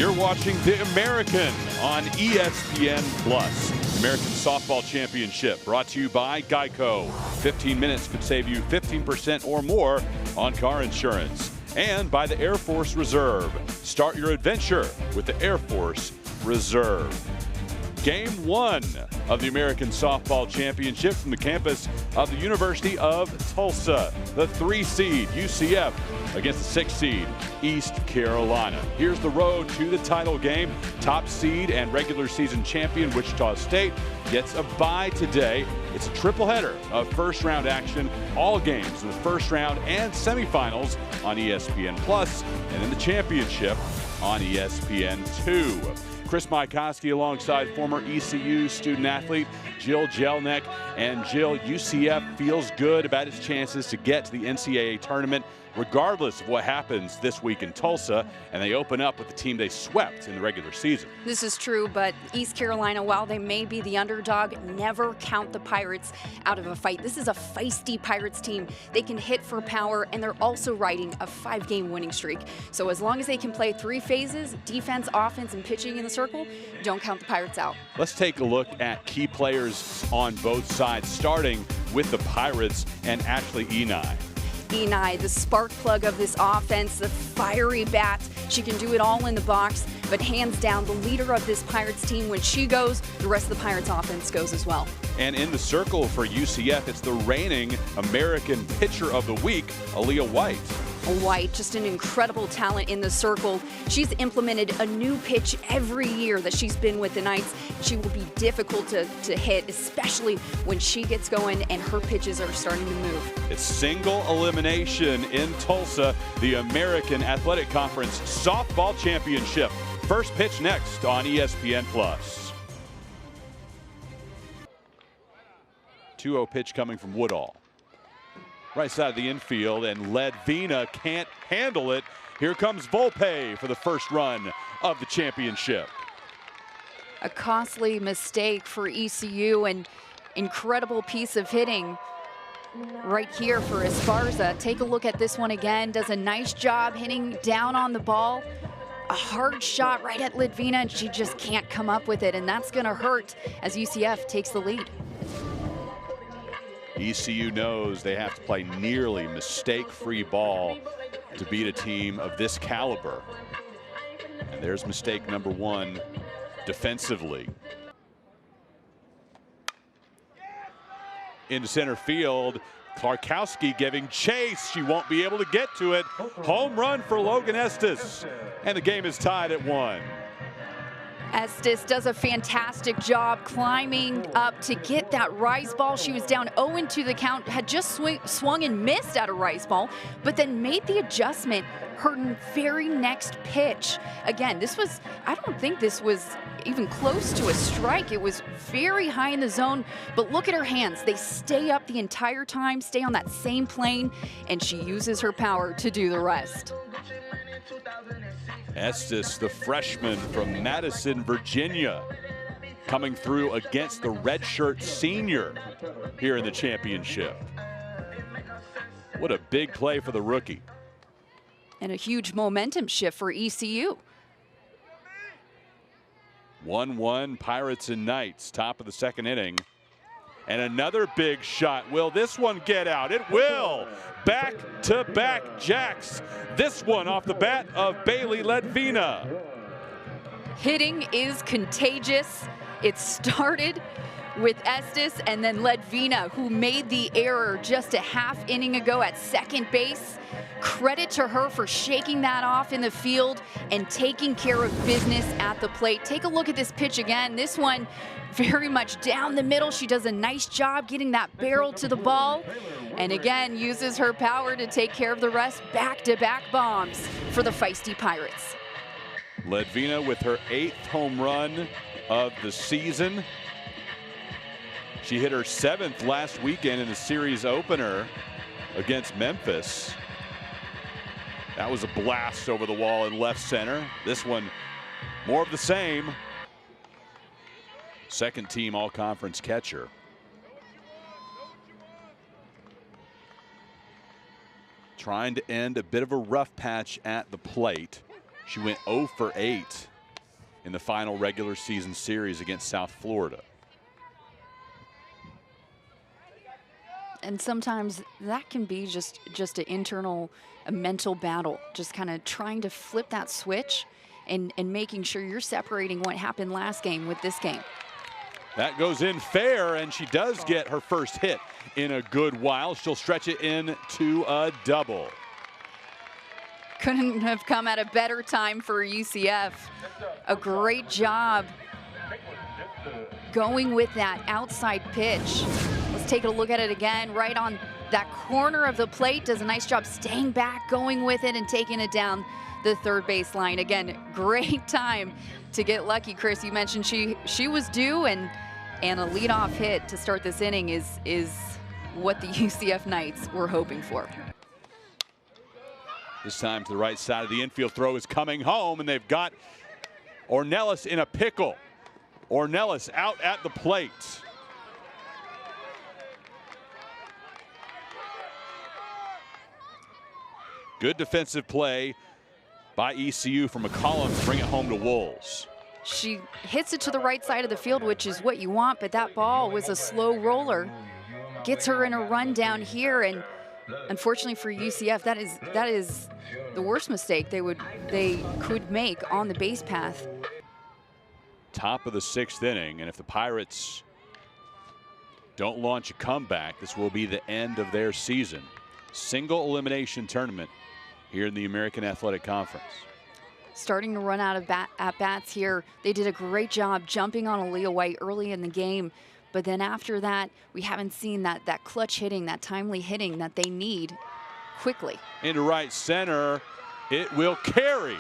You're watching the American on ESPN Plus. American Softball Championship brought to you by Geico. 15 minutes could save you 15% or more on car insurance. And by the Air Force Reserve. Start your adventure with the Air Force Reserve. Game 1 of the American Softball Championship from the campus of the University of Tulsa. The 3 seed UCF against the 6 seed East Carolina. Here's the road to the title game. Top seed and regular season champion Wichita State gets a bye today. It's a triple header of first round action. All games in the first round and semifinals on ESPN Plus, and in the championship on ESPN2. Chris Mycoskie alongside former ECU student athlete Jill Jelnick. And Jill, UCF feels good about its chances to get to the NCAA tournament regardless of what happens this week in Tulsa, and they open up with the team they swept in the regular season. This is true, but East Carolina, while they may be the underdog, never count the Pirates out of a fight. This is a feisty Pirates team. They can hit for power, and they're also riding a 5-game winning streak. So as long as they can play 3 phases, defense, offense, and pitching in the circle, don't count the Pirates out. Let's take a look at key players on both sides, starting with the Pirates and Ashley Enai. Enai, the spark plug of this offense, the fiery bat. She can do it all in the box, but hands down, the leader of this Pirates team. When she goes, the rest of the Pirates offense goes as well. And in the circle for UCF, it's the reigning American Pitcher of the Week, Aaliyah White. White, just an incredible talent in the circle. She's implemented a new pitch every year that she's been with the Knights. She will be difficult to hit, especially when she gets going and her pitches are starting to move. It's single elimination in Tulsa, the American Athletic Conference Softball Championship. First pitch next on ESPN Plus. 2-0 pitch coming from Woodall. Right side of the infield, and Ledvina can't handle it. Here comes Volpe for the first run of the championship. A costly mistake for ECU, and incredible piece of hitting right here for Esparza. Take a look at this one again. Does a nice job hitting down on the ball. A hard shot right at Ledvina, and she just can't come up with it, and that's going to hurt as UCF takes the lead. ECU knows they have to play nearly mistake-free ball to beat a team of this caliber. And there's mistake number 1 defensively. Into center field, Mycoskie giving chase. She won't be able to get to it. Home run for Logan Estes. And the game is tied at 1. Estes does a fantastic job climbing up to get that rise ball. She was down 0-2 the count, had just swung and missed at a rise ball, but then made the adjustment her very next pitch. Again, this was, I don't think this was even close to a strike. It was very high in the zone, but look at her hands. They stay up the entire time, stay on that same plane, and she uses her power to do the rest. Estes, the freshman from Madison, Virginia, coming through against the redshirt senior here in the championship. What a big play for the rookie. And a huge momentum shift for ECU. 1-1 Pirates and Knights, top of the second inning. And another big shot. Will this one get out? It will. Back-to-back jacks. This one off the bat of Bailey Ledvina. Hitting is contagious. It started with Estes and then Ledvina, who made the error just a half inning ago at second base. Credit to her for shaking that off in the field and taking care of business at the plate. Take a look at this pitch again. This one very much down the middle. She does a nice job getting that barrel to the ball, and again uses her power to take care of the rest. Back-to-back bombs for the feisty Pirates. Ledvina with her 8th home run of the season. She hit her 7th last weekend in the series opener against Memphis. That was a blast over the wall in left center. This one, more of the same. Second team all-conference catcher. Trying to end a bit of a rough patch at the plate. She went 0 for 8 in the final regular season series against South Florida. And sometimes that can be just an internal, a mental battle, just kind of trying to flip that switch and making sure you're separating what happened last game with this game. That goes in fair, and she does get her first hit in a good while. She'll stretch it into a double. Couldn't have come at a better time for UCF. A great job going with that outside pitch. Let's take a look at it again. Right on that corner of the plate. Does a nice job staying back, going with it, and taking it down the third base line. Again, great time to get lucky, Chris. You mentioned she was due, and a leadoff hit to start this inning is what the UCF Knights were hoping for. This time to the right side of the infield. Throw is coming home, and they've got Ornelas in a pickle. Ornelas out at the plate. Good defensive play by ECU from McCollum to bring it home to Wolves. She hits it to the right side of the field, which is what you want, but that ball was a slow roller. Gets her in a run down here, and unfortunately for UCF, that is the worst mistake they could make on the base path. Top of the 6th inning, and if the Pirates don't launch a comeback, this will be the end of their season. Single elimination tournament here in the American Athletic Conference. Starting to run out of at-bats here. They did a great job jumping on Aaliyah White early in the game, but then after that, we haven't seen that clutch hitting, that timely hitting that they need quickly. Into right center, it will carry.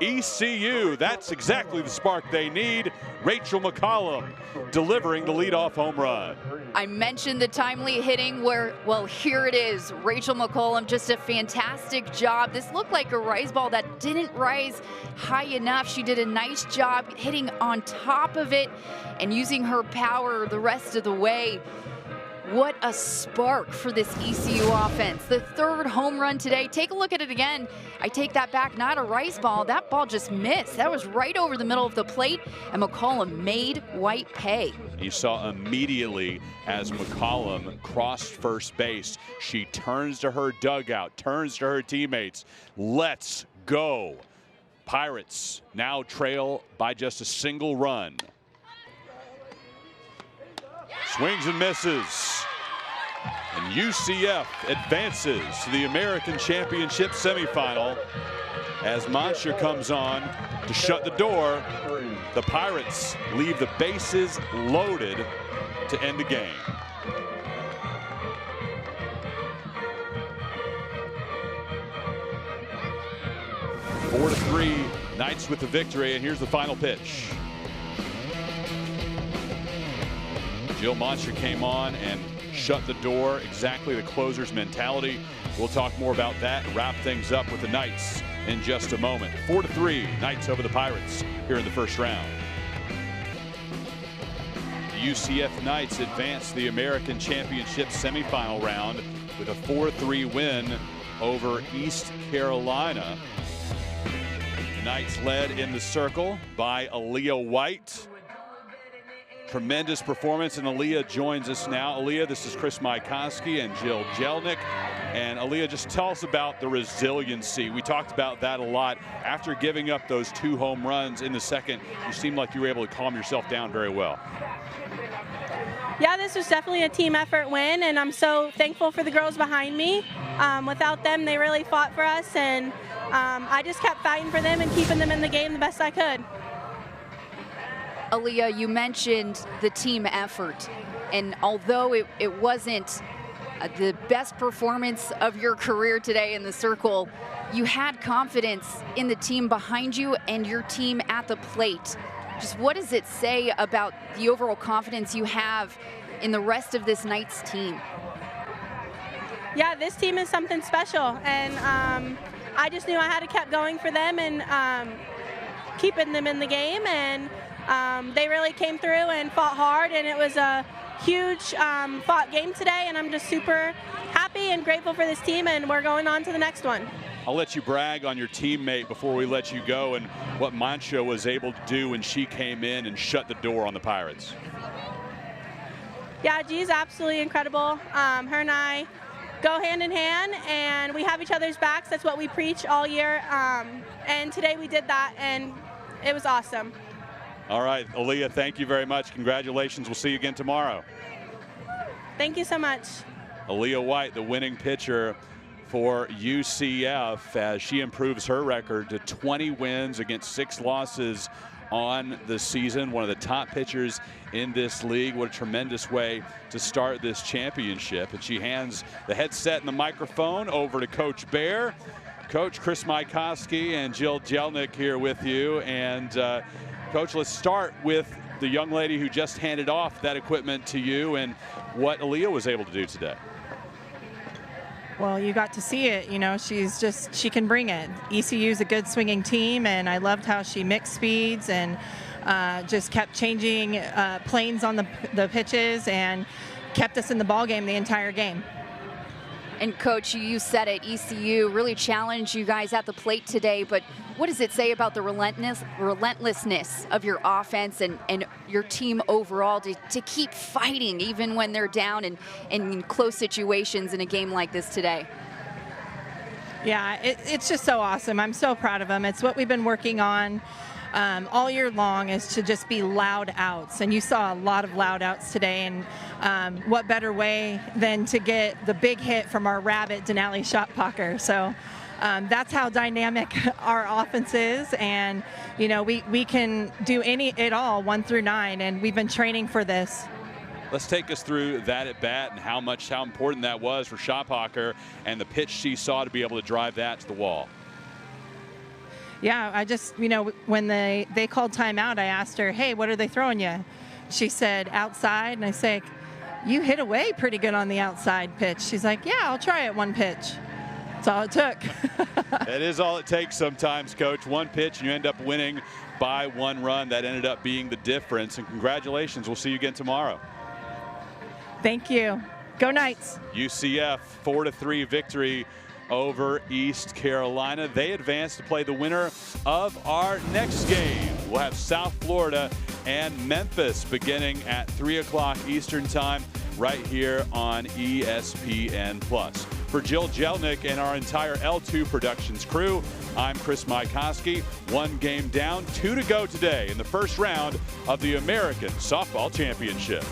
ECU, that's exactly the spark they need. Rachel McCollum delivering the leadoff home run. I mentioned the timely hitting well, here it is. Rachel McCollum, just a fantastic job. This looked like a rise ball that didn't rise high enough. She did a nice job hitting on top of it and using her power the rest of the way. What a spark for this ECU offense. The 3rd home run today. Take a look at it again. I take that back, not a rice ball. That ball just missed. That was right over the middle of the plate, and McCollum made White pay. You saw immediately as McCollum crossed first base, she turns to her dugout, turns to her teammates. Let's go. Pirates now trail by just a single run. Swings and misses. And UCF advances to the American Championship semifinal as Monsher comes on to shut the door. The Pirates leave the bases loaded to end the game. Four to 3, Knights with the victory, and here's the final pitch. Jill Monsher came on and shut the door, exactly the closer's mentality. We'll talk more about that and wrap things up with the Knights in just a moment. 4 to 3, Knights over the Pirates here in the first round. The UCF Knights advance the American Championship semifinal round with a 4-3 win over East Carolina. The Knights led in the circle by Aaliyah White. Tremendous performance, and Aaliyah joins us now. Aaliyah, this is Chris Mycoskie and Jill Jelnick. And Aaliyah, just tell us about the resiliency. We talked about that a lot. After giving up those 2 home runs in the second, you seemed like you were able to calm yourself down very well. Yeah, this was definitely a team effort win, and I'm so thankful for the girls behind me. Without them, they really fought for us, and I just kept fighting for them and keeping them in the game the best I could. Aaliyah, you mentioned the team effort, and although it wasn't the best performance of your career today in the circle, you had confidence in the team behind you and your team at the plate. Just what does it say about the overall confidence you have in the rest of this Knights team? Yeah, this team is something special, and I just knew I had to keep going for them and keeping them in the game, and they really came through and fought hard, and it was a huge fought game today, and I'm just super happy and grateful for this team, and we're going on to the next one. I'll let you brag on your teammate before we let you go and what Mancha was able to do when she came in and shut the door on the Pirates. Yeah, G's absolutely incredible. Her and I go hand in hand, and we have each other's backs. That's what we preach all year. And today we did that, and it was awesome. All right, Aaliyah, thank you very much. Congratulations. We'll see you again tomorrow. Thank you so much. Aaliyah White, the winning pitcher for UCF, as she improves her record to 20 wins against 6 losses on the season. One of the top pitchers in this league. What a tremendous way to start this championship. And she hands the headset and the microphone over to Coach Bear. Coach, Chris Mycoskie and Jill Jelnick here with you. And Coach, let's start with the young lady who just handed off that equipment to you and what Aaliyah was able to do today. Well, you got to see it. You know, she can bring it. ECU is a good swinging team, and I loved how she mixed speeds and just kept changing planes on the pitches and kept us in the ball game the entire game. And Coach, you said it, ECU really challenged you guys at the plate today, but what does it say about the relentlessness of your offense and your team overall to keep fighting even when they're down and in close situations in a game like this today? Yeah, it's just so awesome. I'm so proud of them. It's what we've been working on all year long, is to just be loud outs. And you saw a lot of loud outs today. And what better way than to get the big hit from our rabbit Denali Shotpocker. So that's how dynamic our offense is. And, you know, we can do it all 1 through 9. And we've been training for this. Let's take us through that at bat and how important that was for Shotpocker and the pitch she saw to be able to drive that to the wall. Yeah, I just, you know, when they called timeout, I asked her, hey, what are they throwing you? She said, outside. And I say, you hit away pretty good on the outside pitch. She's like, yeah, I'll try it 1 pitch. That's all it took. It is all it takes sometimes, Coach. 1 pitch and you end up winning by 1 run. That ended up being the difference. And congratulations. We'll see you again tomorrow. Thank you. Go Knights. UCF 4-3 victory over East Carolina. They advance to play the winner of our next game. We'll have South Florida and Memphis beginning at 3 o'clock Eastern time right here on ESPN+. For Jill Jelnick and our entire L2 Productions crew, I'm Chris Mycoskie. 1 game down, 2 to go today in the first round of the American Softball Championship.